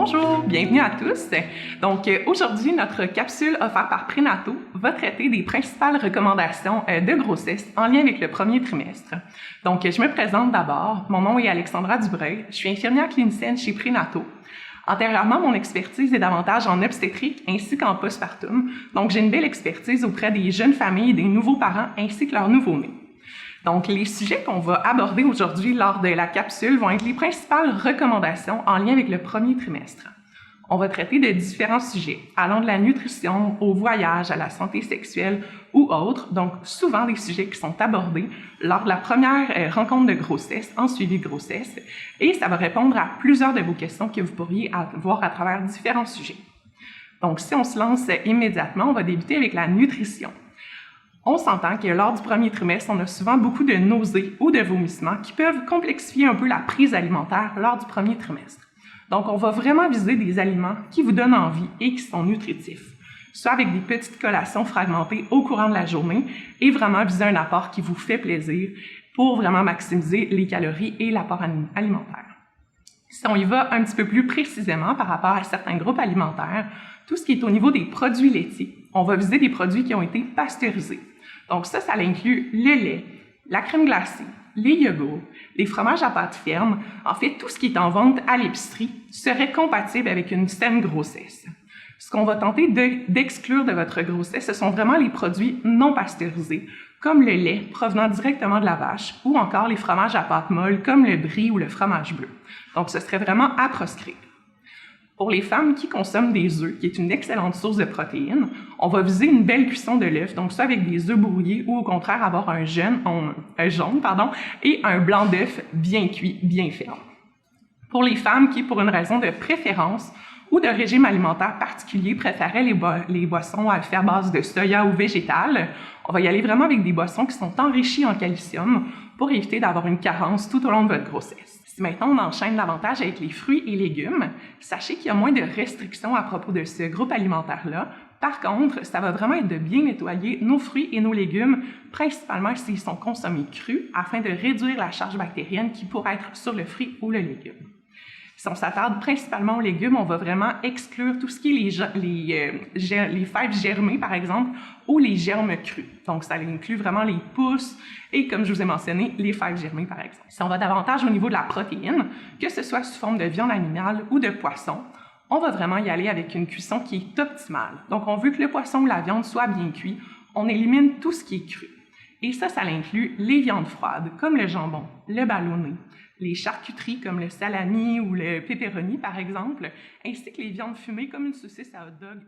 Bonjour, bienvenue à tous. Donc aujourd'hui, notre capsule offerte par Prénato va traiter des principales recommandations de grossesse en lien avec le premier trimestre. Donc je me présente d'abord, mon nom est Alexandra Dubreuil, je suis infirmière clinicienne chez Prénato. Antérieurement, mon expertise est davantage en obstétrique ainsi qu'en postpartum. Donc j'ai une belle expertise auprès des jeunes familles, des nouveaux parents ainsi que leurs nouveau-nés. Donc, les sujets qu'on va aborder aujourd'hui lors de la capsule vont être les principales recommandations en lien avec le premier trimestre. On va traiter de différents sujets, allant de la nutrition, au voyage, à la santé sexuelle ou autres, donc souvent des sujets qui sont abordés lors de la première rencontre de grossesse, en suivi de grossesse, et ça va répondre à plusieurs de vos questions que vous pourriez avoir à travers différents sujets. Donc, si on se lance immédiatement, on va débuter avec la nutrition. On s'entend que lors du premier trimestre, on a souvent beaucoup de nausées ou de vomissements qui peuvent complexifier un peu la prise alimentaire lors du premier trimestre. Donc, on va vraiment viser des aliments qui vous donnent envie et qui sont nutritifs, soit avec des petites collations fragmentées au courant de la journée et vraiment viser un apport qui vous fait plaisir pour vraiment maximiser les calories et l'apport alimentaire. Si on y va un petit peu plus précisément par rapport à certains groupes alimentaires, tout ce qui est au niveau des produits laitiers, on va viser des produits qui ont été pasteurisés. Donc ça inclut le lait, la crème glacée, les yogourts, les fromages à pâte ferme. En fait, tout ce qui est en vente à l'épicerie serait compatible avec une saine grossesse. Ce qu'on va tenter d'exclure de votre grossesse, ce sont vraiment les produits non pasteurisés, comme le lait provenant directement de la vache ou encore les fromages à pâte molle comme le brie ou le fromage bleu. Donc, ce serait vraiment à proscrire. Pour les femmes qui consomment des œufs, qui est une excellente source de protéines, on va viser une belle cuisson de l'œuf, donc soit avec des œufs brouillés ou au contraire avoir un jaune et un blanc d'œuf bien cuit, bien ferme. Pour les femmes qui, pour une raison de préférence ou de régime alimentaire particulier, préféraient les boissons à faire base de soya ou végétal, on va y aller vraiment avec des boissons qui sont enrichies en calcium pour éviter d'avoir une carence tout au long de votre grossesse. Si maintenant on enchaîne davantage avec les fruits et légumes, sachez qu'il y a moins de restrictions à propos de ce groupe alimentaire-là. Par contre, ça va vraiment être de bien nettoyer nos fruits et nos légumes, principalement s'ils sont consommés crus, afin de réduire la charge bactérienne qui pourrait être sur le fruit ou le légume. Si on s'attarde principalement aux légumes, on va vraiment exclure tout ce qui est les fèves germées, par exemple, ou les germes crus. Donc, ça inclut vraiment les pousses et, comme je vous ai mentionné, les fèves germées, par exemple. Si on va davantage au niveau de la protéine, que ce soit sous forme de viande animale ou de poisson, on va vraiment y aller avec une cuisson qui est optimale. Donc, on veut que le poisson ou la viande soit bien cuit. On élimine tout ce qui est cru. Et ça inclut les viandes froides, comme le jambon, le ballonné, les charcuteries comme le salami ou le pepperoni, par exemple, ainsi que les viandes fumées comme une saucisse à hot dog